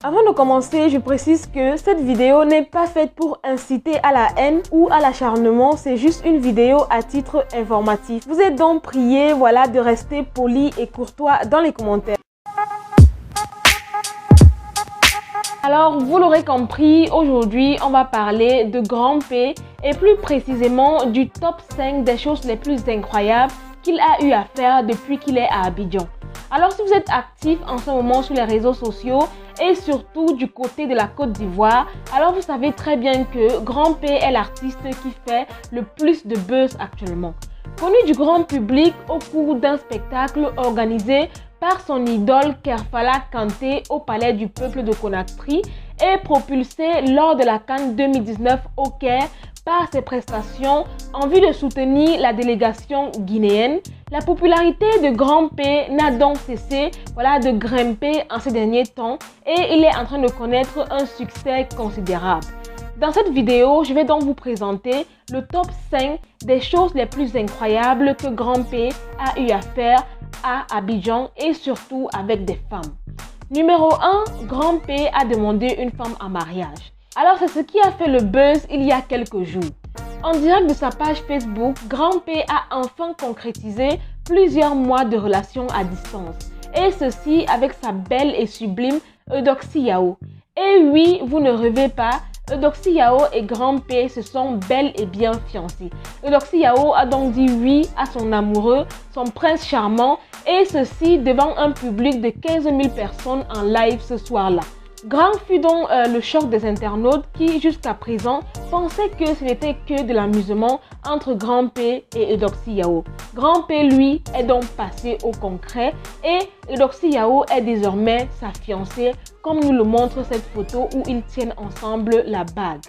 Avant de commencer, je précise que cette vidéo n'est pas faite pour inciter à la haine ou à l'acharnement, c'est juste une vidéo à titre informatif. Vous êtes donc priés, voilà, de rester poli et courtois dans les commentaires. Alors, vous l'aurez compris, aujourd'hui, on va parler de Grand P et plus précisément du top 5 des choses les plus incroyables qu'il a eu à faire depuis qu'il est à Abidjan. Alors, si vous êtes actif en ce moment sur les réseaux sociaux et surtout du côté de la Côte d'Ivoire, alors vous savez très bien que Grand P est l'artiste qui fait le plus de buzz actuellement. Connu du grand public au cours d'un spectacle organisé par son idole Kerfala Kanté au Palais du Peuple de Conakry et propulsé lors de la CAN 2019 au Caire par ses prestations en vue de soutenir la délégation guinéenne, la popularité de Grand P n'a donc cessé de grimper en ces derniers temps et il est en train de connaître un succès considérable. Dans cette vidéo, je vais donc vous présenter le top 5 des choses les plus incroyables que Grand P a eu à faire à Abidjan et surtout avec des femmes. Numéro 1, Grand P a demandé une femme en mariage. Alors c'est ce qui a fait le buzz il y a quelques jours. En direct de sa page Facebook, Grand P a enfin concrétisé plusieurs mois de relations à distance. Et ceci avec sa belle et sublime Eudoxie Yao. Et oui, vous ne rêvez pas, Eudoxie Yao et Grand P se sont bel et bien fiancés. Eudoxie Yao a donc dit oui à son amoureux, son prince charmant, et ceci devant un public de 15 000 personnes en live ce soir-là. Grand fut donc le choc des internautes qui, jusqu'à présent, pensaient que ce n'était que de l'amusement entre Grand P et Eudoxie Yao. Grand P, lui, est donc passé au concret et Eudoxie Yao est désormais sa fiancée, comme nous le montre cette photo où ils tiennent ensemble la bague.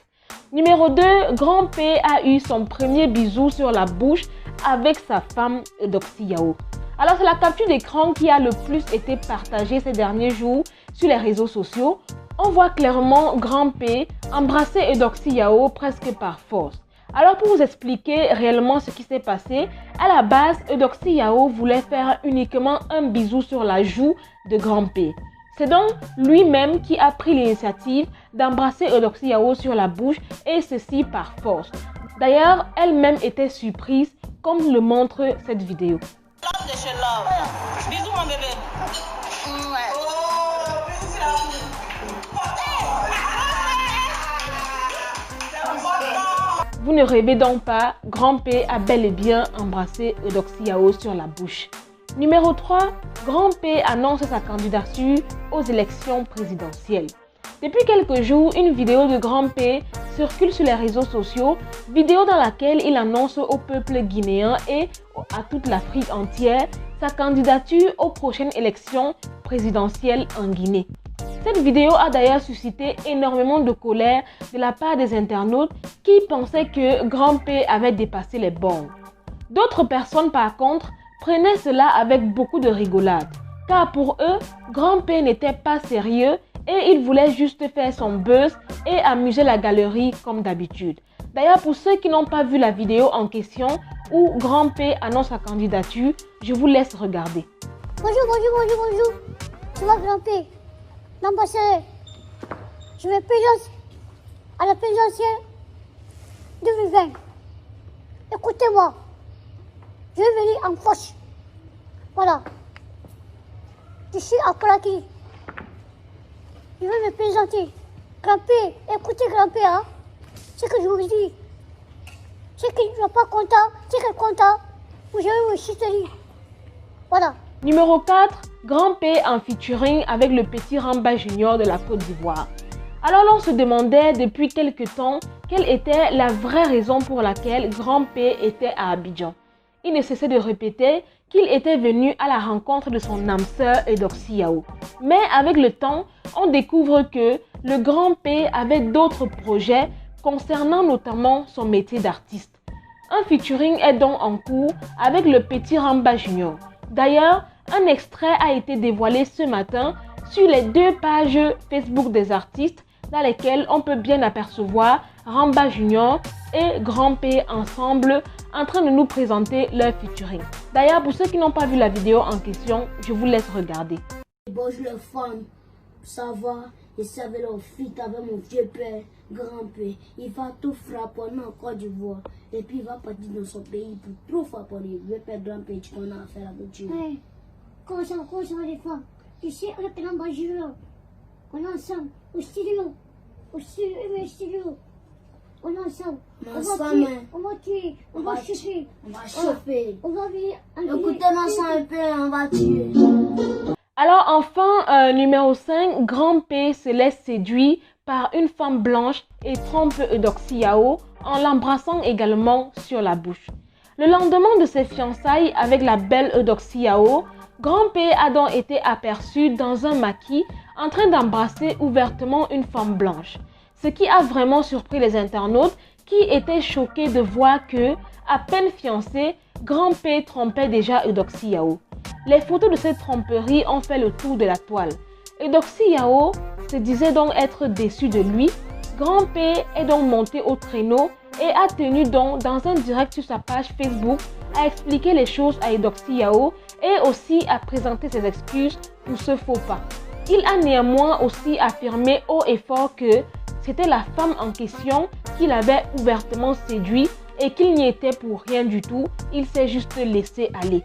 Numéro 2, Grand P a eu son premier bisou sur la bouche avec sa femme Eudoxie Yao. Alors c'est la capture d'écran qui a le plus été partagée ces derniers jours sur les réseaux sociaux. On voit clairement Grand P embrasser Eudoxie Yao presque par force. Alors pour vous expliquer réellement ce qui s'est passé, à la base, Eudoxie Yao voulait faire uniquement un bisou sur la joue de Grand P. C'est donc lui-même qui a pris l'initiative d'embrasser Eudoxie Yao sur la bouche et ceci par force. D'ailleurs, elle-même était surprise comme le montre cette vidéo. Bisous mon bébé. Vous ne rêvez donc pas, Grand P a bel et bien embrassé Eudoxie Yao sur la bouche. Numéro 3, Grand P annonce sa candidature aux élections présidentielles. Depuis quelques jours, une vidéo de Grand P circule sur les réseaux sociaux, vidéo dans laquelle il annonce au peuple guinéen et à toute l'Afrique entière sa candidature aux prochaines élections présidentielles en Guinée. Cette vidéo a d'ailleurs suscité énormément de colère de la part des internautes qui pensaient que Grand P avait dépassé les bornes. D'autres personnes par contre prenaient cela avec beaucoup de rigolade, car pour eux, Grand P n'était pas sérieux et il voulait juste faire son buzz et amuser la galerie comme d'habitude. D'ailleurs, pour ceux qui n'ont pas vu la vidéo en question où Grand P annonce sa candidature, je vous laisse regarder. Bonjour. C'est moi Grand P, l'ambassadeur. Je me présente à la présidentielle 2020. Écoutez-moi, je vais venir en force. Voilà. Je suis à Conakry. Je vais me présenter. Grand P, écoutez Grand P, hein. C'est que je vous dis. C'est qu'il ne soit pas content, c'est qu'il est content. Vous allez me soutenir. Voilà. Numéro 4, Grand P en featuring avec le petit Ramba Junior de la Côte d'Ivoire. Alors l'on se demandait depuis quelque temps quelle était la vraie raison pour laquelle Grand P était à Abidjan. Il ne cessait de répéter qu'il était venu à la rencontre de son âme sœur Eudoxie Yao. Mais avec le temps, on découvre que le Grand P avait d'autres projets concernant notamment son métier d'artiste. Un featuring est donc en cours avec le petit Ramba Junior. D'ailleurs, un extrait a été dévoilé ce matin sur les 2 pages Facebook des artistes dans lesquelles on peut bien apercevoir Ramba Junior et Grand P ensemble en train de nous présenter leur featuring. D'ailleurs, pour ceux qui n'ont pas vu la vidéo en question, je vous laisse regarder. Bonjour les femmes, ça va? Je savais leur fuite avec mon vieux père, grand-père. Il va tout frapponner en Côte d'Ivoire. Et puis il va partir dans son pays pour trop frapponner. Vieux père, grand-père, tu connais affaire avec Dieu. Hey, comment ça les femmes? Tu sais, on est en bas, on est ensemble, au studio. On est ensemble. On va tuer, on va chauffer. On va chauffer. On va venir. Écoutez-moi ça un peu, on va tuer. Alors enfin, numéro 5, Grand P se laisse séduire par une femme blanche et trompe Eudoxie Yao en l'embrassant également sur la bouche. Le lendemain de ses fiançailles avec la belle Eudoxie Yao, Grand P a donc été aperçu dans un maquis en train d'embrasser ouvertement une femme blanche. Ce qui a vraiment surpris les internautes qui étaient choqués de voir que, à peine fiancé, Grand P trompait déjà Eudoxie Yao. Les photos de cette tromperie ont fait le tour de la toile. Eudoxie Yao se disait donc être déçu de lui. Grand P est donc monté au traîneau et a tenu donc dans un direct sur sa page Facebook à expliquer les choses à Eudoxie Yao et aussi à présenter ses excuses pour ce faux pas. Il a néanmoins aussi affirmé haut et fort que c'était la femme en question qu'il avait ouvertement séduit et qu'il n'y était pour rien du tout, il s'est juste laissé aller.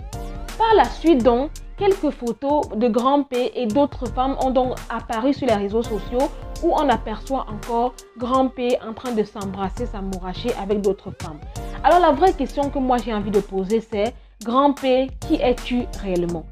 Par la suite donc, quelques photos de Grand P et d'autres femmes ont donc apparu sur les réseaux sociaux où on aperçoit encore Grand P en train de s'embrasser, s'amouracher avec d'autres femmes. Alors la vraie question que moi j'ai envie de poser c'est, Grand P, qui es-tu réellement?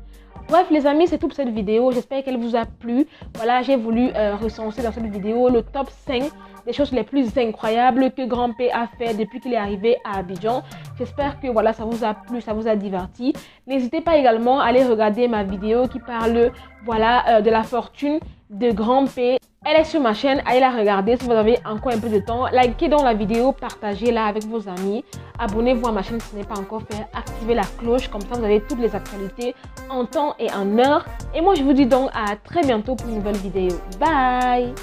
Bref les amis, c'est tout pour cette vidéo, j'espère qu'elle vous a plu. Voilà, j'ai voulu recenser dans cette vidéo le top 5 des choses les plus incroyables que Grand P a fait depuis qu'il est arrivé à Abidjan. J'espère que voilà, ça vous a plu, ça vous a diverti. N'hésitez pas également à aller regarder ma vidéo qui parle voilà, de la fortune de Grand P. Elle est sur ma chaîne, allez la regarder si vous avez encore un peu de temps. Likez donc la vidéo, partagez-la avec vos amis. Abonnez-vous à ma chaîne si ce n'est pas encore fait. Activez la cloche, comme ça vous avez toutes les actualités en temps et en heure. Et moi je vous dis donc à très bientôt pour une nouvelle vidéo. Bye!